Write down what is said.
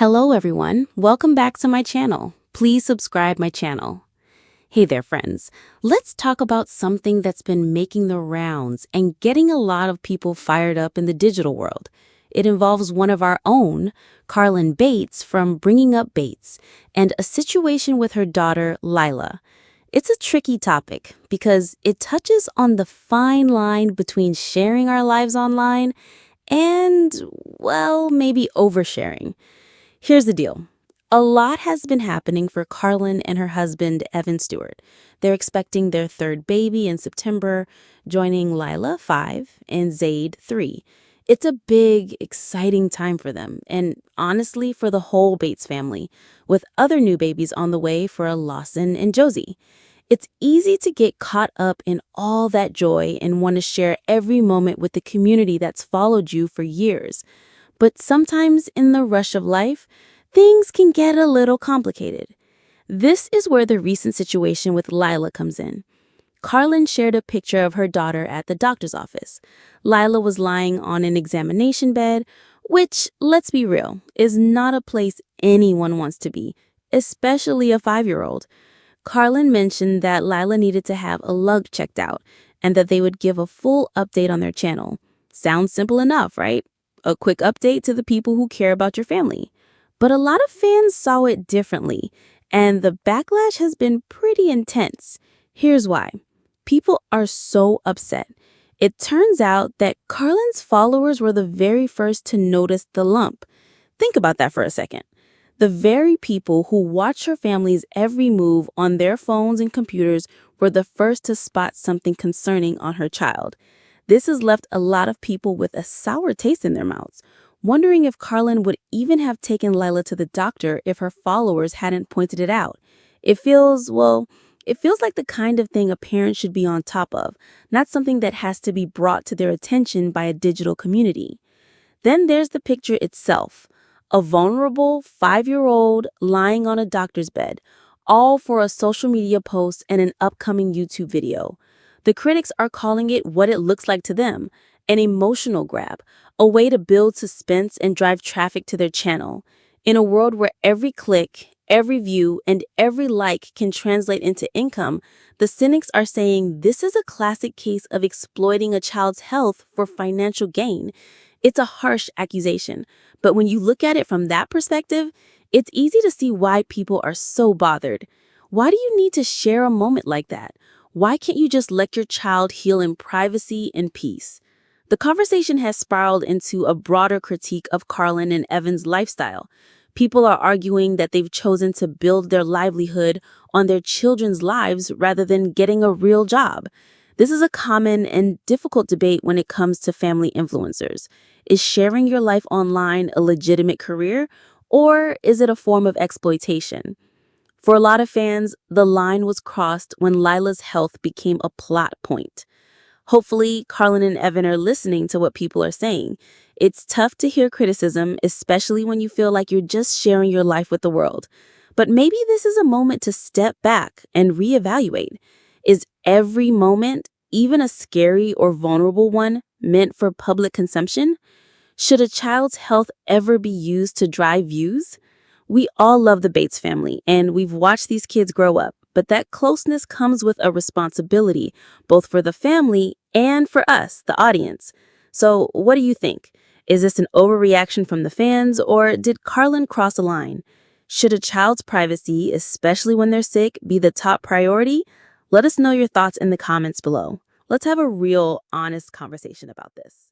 Hello everyone, welcome back to my channel. Please subscribe my channel. Hey there friends, let's talk about something that's been making the rounds and getting a lot of people fired up in the digital world. It involves one of our own, Carlin Bates from Bringing Up Bates, and a situation with her daughter, Lila. It's a tricky topic because it touches on the fine line between sharing our lives online and, well, maybe oversharing. Here's the deal. A lot has been happening for Carlin and her husband, Evan Stewart. They're expecting their third baby in September, joining Lila, 5, and Zaid, 3. It's a big, exciting time for them, and honestly, for the whole Bates family, with other new babies on the way for Lawson and Josie. It's easy to get caught up in all that joy and want to share every moment with the community that's followed you for years. But sometimes in the rush of life, things can get a little complicated. This is where the recent situation with Lila comes in. Carlin shared a picture of her daughter at the doctor's office. Lila was lying on an examination bed, which, let's be real, is not a place anyone wants to be, especially a 5-year-old. Carlin mentioned that Lila needed to have a lung checked out and that they would give a full update on their channel. Sounds simple enough, right? A quick update to the people who care about your family. But a lot of fans saw it differently, and the backlash has been pretty intense. Here's why. People are so upset. It turns out that Carlin's followers were the very first to notice the lump. Think about that for a second. The very people who watch her family's every move on their phones and computers were the first to spot something concerning on her child. This has left a lot of people with a sour taste in their mouths, wondering if Carlin would even have taken Lila to the doctor if her followers hadn't pointed it out. It feels like the kind of thing a parent should be on top of, not something that has to be brought to their attention by a digital community. Then there's the picture itself, a vulnerable 5-year-old lying on a doctor's bed, all for a social media post and an upcoming YouTube video. The critics are calling it what it looks like to them, an emotional grab, a way to build suspense and drive traffic to their channel. In a world where every click, every view, and every like can translate into income, the cynics are saying this is a classic case of exploiting a child's health for financial gain. It's a harsh accusation, but when you look at it from that perspective, it's easy to see why people are so bothered. Why do you need to share a moment like that? Why can't you just let your child heal in privacy and peace? The conversation has spiraled into a broader critique of Carlin and Evan's lifestyle. People are arguing that they've chosen to build their livelihood on their children's lives rather than getting a real job. This is a common and difficult debate when it comes to family influencers. Is sharing your life online a legitimate career, or is it a form of exploitation? For a lot of fans, the line was crossed when Lila's health became a plot point. Hopefully, Carlin and Evan are listening to what people are saying. It's tough to hear criticism, especially when you feel like you're just sharing your life with the world. But maybe this is a moment to step back and reevaluate. Is every moment, even a scary or vulnerable one, meant for public consumption? Should a child's health ever be used to drive views? We all love the Bates family, and we've watched these kids grow up, but that closeness comes with a responsibility, both for the family and for us, the audience. So what do you think? Is this an overreaction from the fans, or did Carlin cross a line? Should a child's privacy, especially when they're sick, be the top priority? Let us know your thoughts in the comments below. Let's have a real, honest conversation about this.